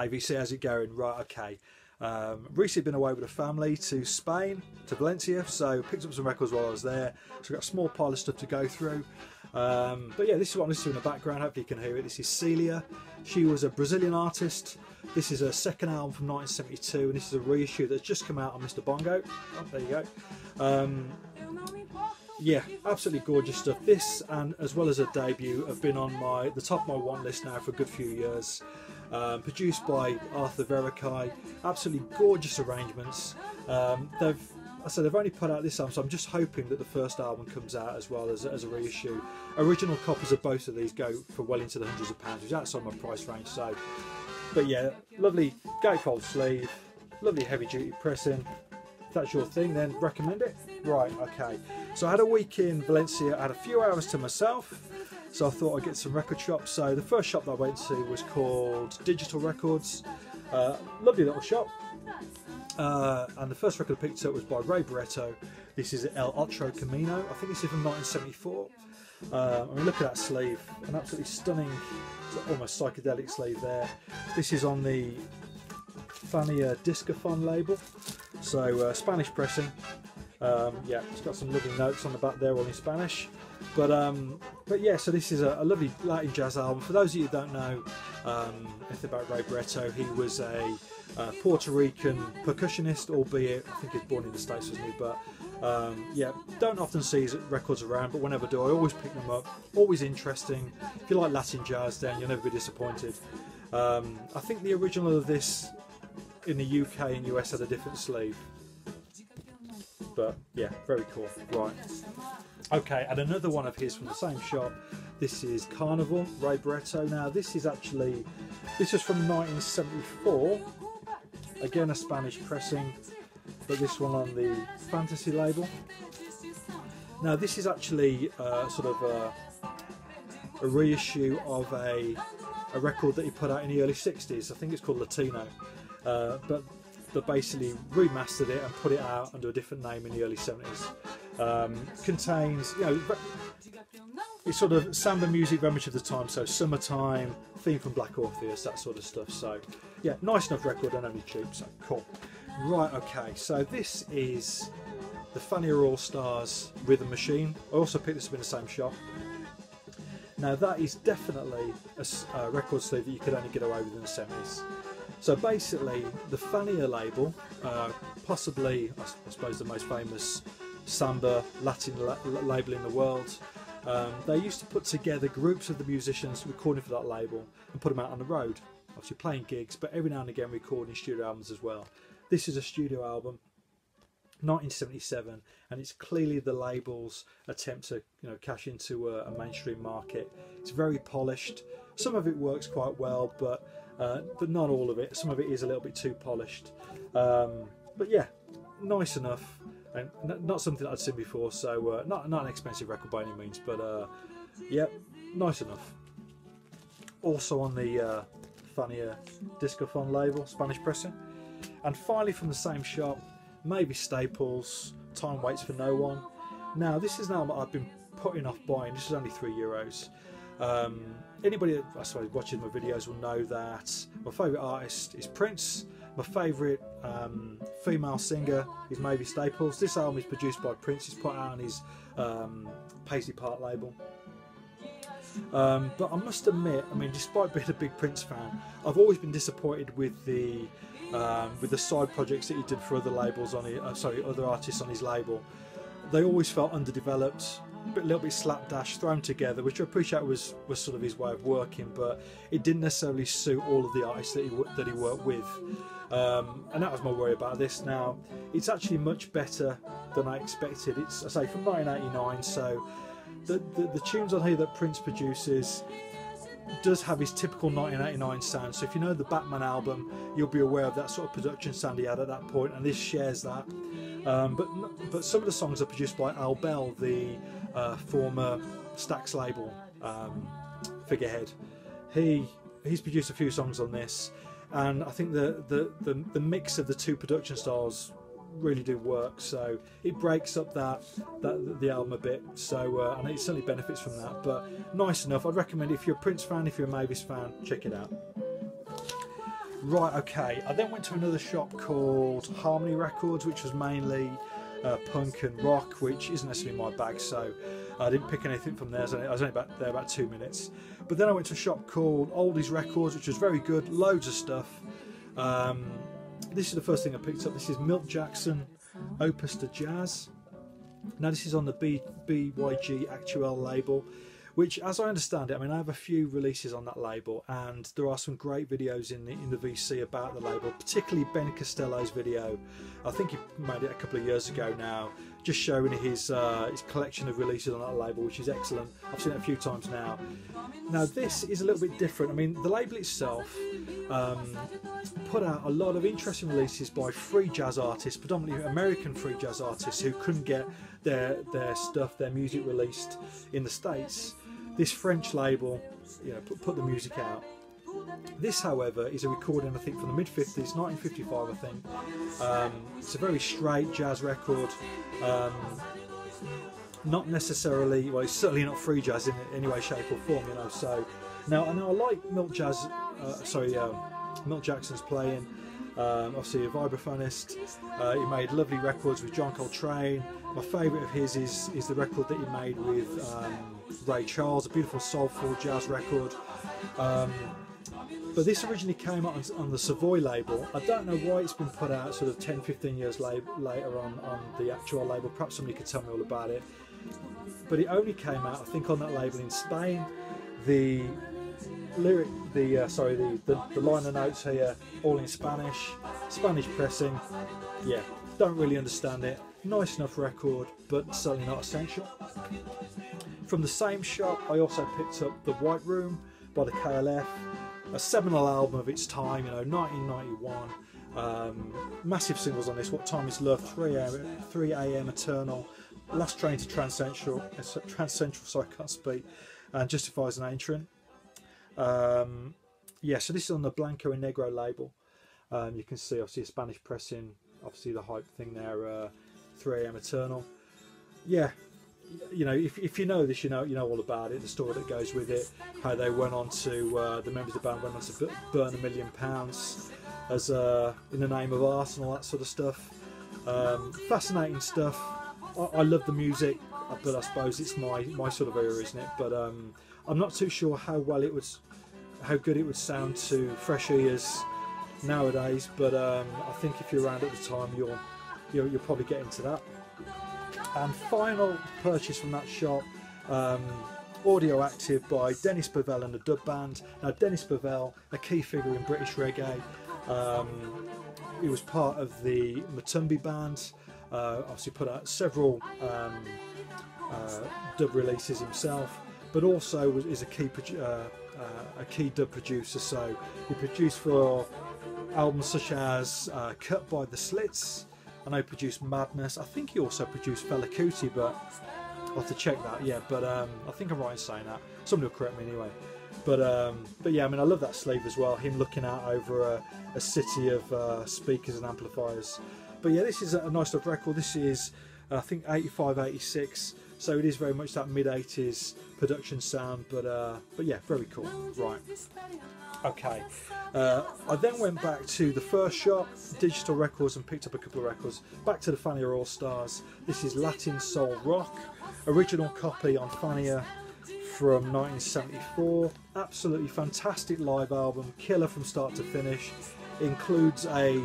Hey VC, how's it going? Right, okay. Recently been away with a family to Spain, to Valencia, so picked up some records while I was there. So I've got a small pile of stuff to go through. But yeah, this is what I'm listening to in the background. Hopefully you can hear it. This is Celia. She was a Brazilian artist. This is her second album from 1972, and this is a reissue that's just come out on Mr. Bongo. Oh, there you go. Yeah, absolutely gorgeous stuff. This, and as well as her debut, have been on the top of my want list now for a good few years. Produced by Arthur Verocai. Absolutely gorgeous arrangements. They've only put out this album, so I'm just hoping that the first album comes out as well as a reissue. Original copies of both of these go for well into the hundreds of pounds, which is outside my price range. So, but yeah, lovely gatefold sleeve, lovely heavy duty pressing. If that's your thing, then recommend it. Right, okay. So I had a week in Valencia. I had a few hours to myself, so I thought I'd get some record shops. So the first shop that I went to was called Digital Records. Lovely little shop. And the first record I picked up was by Ray Barretto. This is El Otro Camino. I think this is from 1974. I mean, look at that sleeve. An absolutely stunning, almost psychedelic sleeve there. This is on the Fania Discophon label. So Spanish pressing. Yeah, it's got some lovely notes on the back there, all in Spanish. But yeah, so this is a lovely Latin jazz album. For those of you who don't know anything about Ray Barretto, he was a Puerto Rican percussionist, albeit I think he was born in the States, wasn't he? But yeah, don't often see his records around, but whenever I do, I always pick them up. Always interesting. If you like Latin jazz, then you'll never be disappointed. I think the original of this in the UK and US had a different sleeve. But yeah, very cool. Right. Okay, and another one of his from the same shop. This is Carnival, Ray Barretto. Now this is from 1974. Again, a Spanish pressing, but this one on the Fantasy label. Now this is actually sort of a reissue of a record that he put out in the early 60s. I think it's called Latino. But basically remastered it and put it out under a different name in the early 70s. Contains, you know, it's sort of samba music very much of the time, so Summertime, theme from Black Orpheus, that sort of stuff. So yeah, nice enough record and only cheap, so cool. Right, okay, so this is the Fania All Stars Rhythm Machine. I also picked this up in the same shop. Now that is definitely a record sleeve that you could only get away with in the 70s. So basically, the Fania label, possibly, I suppose, the most famous samba Latin label in the world, they used to put together groups of the musicians recording for that label and put them out on the road. Obviously playing gigs, but every now and again recording studio albums as well. This is a studio album, 1977, and it's clearly the label's attempt to, you know, cash into a mainstream market. It's very polished. Some of it works quite well, but not all of it. Some of it is a little bit too polished. But yeah, nice enough, and not something that I'd seen before. So not an expensive record by any means, but yeah, nice enough. Also on the Fania Discophon label, Spanish pressing. And finally from the same shop, maybe Staples, Time Waits for No One. Now this is an album I've been putting off buying. This is only €3. Anybody that, I suppose, watching my videos will know that my favourite artist is Prince. My favourite female singer is Mavis Staples. This album is produced by Prince. It's put out on his Paisley Park label. But I must admit, I mean, despite being a big Prince fan, I've always been disappointed with the side projects that he did for other labels on other artists on his label. They always felt underdeveloped, a little bit slapdash, thrown together, which I appreciate was sort of his way of working, but it didn't necessarily suit all of the artists that he worked with. And that was my worry about this. Now, it's actually much better than I expected. It's, I say, from 1989, so the tunes on here that Prince produces does have his typical 1989 sound. So if you know the Batman album, you'll be aware of that sort of production sound he had at that point, and this shares that. But some of the songs are produced by Al Bell, the former Stax label figurehead. He's produced a few songs on this, and I think the mix of the two production styles really do work. So it breaks up the album a bit. So and it certainly benefits from that. But nice enough. I'd recommend it if you're a Prince fan, if you're a Mavis fan, check it out. Right, okay. I then went to another shop called Harmony Records, which was mainly punk and rock, which isn't necessarily my bag, so I didn't pick anything from there. I was only there about 2 minutes. But then I went to a shop called Oldies Records, which was very good, loads of stuff. This is the first thing I picked up. This is Milt Jackson, Opus de Jazz. Now this is on the BYG Actuel label, which, as I understand it, I mean, I have a few releases on that label, and there are some great videos in the VC about the label, particularly Ben Costello's video. I think he made it a couple of years ago now, just showing his collection of releases on that label, which is excellent. I've seen it a few times now. Now this is a little bit different. I mean, the label itself put out a lot of interesting releases by free jazz artists, predominantly American free jazz artists who couldn't get their music released in the States. This French label, you know, put the music out. This, however, is a recording, I think, from the mid-50s, 1955, I think. It's a very straight jazz record. Not necessarily, well, it's certainly not free jazz in any way, shape or form, you know. So now I like Milt Jackson's playing. Obviously a vibraphonist. He made lovely records with John Coltrane. My favourite of his is the record that he made with Ray Charles, a beautiful soulful jazz record. But this originally came out on the Savoy label. I don't know why it's been put out sort of 10-15 years later on the actual label. Perhaps somebody could tell me all about it. But it only came out, I think, on that label in Spain. The liner notes here, all in Spanish pressing. Yeah, don't really understand it. Nice enough record, but certainly not essential. From the same shop, I also picked up The White Room by the KLF, a seminal album of its time, you know, 1991. Massive singles on this. What Time Is Love, 3 a.m. Eternal, Last Train to Transcentral, so I can't speak, and Justifies an Entrant. Yeah, so this is on the Blanco and Negro label. You can see obviously a Spanish pressing, obviously the hype thing there, 3 a.m. Eternal. Yeah, you know, if you know this, you know all about it, the story that goes with it, how they went on to, the members of the band went on to burn £1 million as in the name of art and all that sort of stuff. Fascinating stuff. I love the music, but I suppose it's my sort of era, isn't it? But I'm not too sure how good it would sound to fresh ears nowadays. But I think if you're around at the time, you'll probably get into that. And final purchase from that shop, Audio Active by Dennis Bovell and the Dub Band. Now Dennis Bovell, a key figure in British reggae. He was part of the Matumbi band. Obviously put out several dub releases himself, but also is a key dub producer. So he produced for albums such as Cut by the Slits. I know he produced Madness. I think he also produced Fela Kuti, but I'll have to check that. Yeah, but I think I'm right in saying that. Somebody will correct me anyway. But yeah, I mean, I love that sleeve as well. Him looking out over a city of speakers and amplifiers. But yeah, this is a nice enough record. This is, I think, 85, 86. So it is very much that mid-80s production sound. But yeah, very cool. Right. Okay. I then went back to the first shop, Digital Records, and picked up a couple of records. Back to the Fania All Stars. This is Latin Soul Rock. Original copy on Fania from 1974. Absolutely fantastic live album. Killer from start to finish. Includes a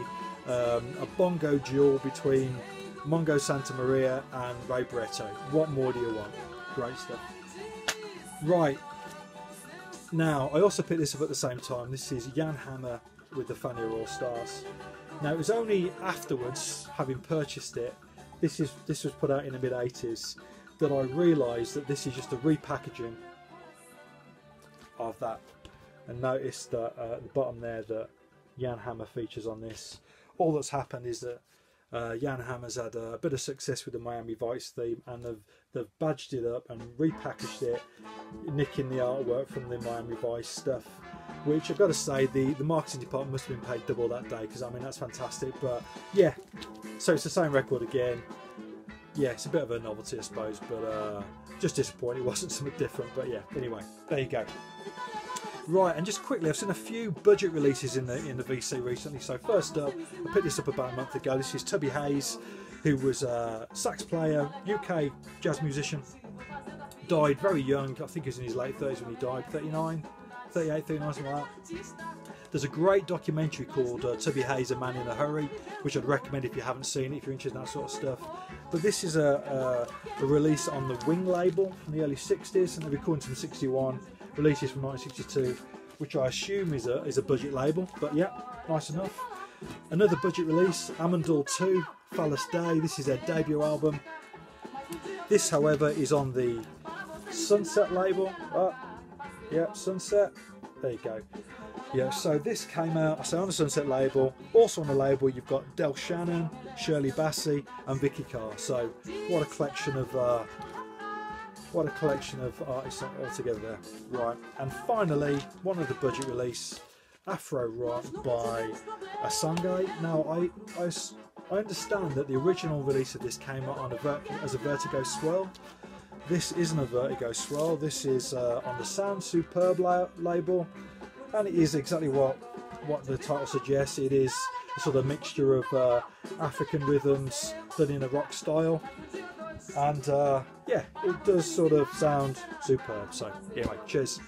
bongo duel between Mongo Santa Maria and Ray Barretto. What more do you want? Great stuff. Right. Now, I also picked this up at the same time. This is Jan Hammer with the Fania All Stars. Now, it was only afterwards, having purchased it, this was put out in the mid-80s, that I realised that this is just a repackaging of that. And notice that at the bottom there that Jan Hammer features on this. All that's happened is that Jan Hammer's had a bit of success with the Miami Vice theme, and they've badged it up and repackaged it, nicking the artwork from the Miami Vice stuff, which I've got to say the marketing department must have been paid double that day, because I mean that's fantastic. But yeah, so it's the same record again. Yeah, it's a bit of a novelty, I suppose, but just disappointing it wasn't something different. But yeah, anyway, there you go. Right, and just quickly, I've seen a few budget releases in the VC recently. So first up, I picked this up about a month ago. This is Tubby Hayes, who was a sax player, UK jazz musician. Died very young. I think he was in his late 30s when he died, 39, 38, 39, something like that. There's a great documentary called Tubby Hayes, A Man in a Hurry, which I'd recommend if you haven't seen it, if you're interested in that sort of stuff. But this is a release on the Wing label from the early 60s, and they're recording from 61, releases from 1962, which I assume is a budget label, but yeah, nice enough. Another budget release, Amandul 2, Phallus Day. This is their debut album. This, however, is on the Sunset label. Yeah, Sunset. There you go. Yeah, so this came out, I say, on the Sunset label. Also on the label, you've got Del Shannon, Shirley Bassey, and Vicky Carr. So what a collection of artists altogether there. Right, and finally, one of the budget release, Afro Rock by Assange. Now, I understand that the original release of this came out on as a Vertigo Swirl. This isn't a Vertigo Swirl. This is on the Sound Superb label. And it is exactly what the title suggests. It is a sort of mixture of African rhythms done in a rock style, and yeah, it does sort of sound superb. So anyway, cheers.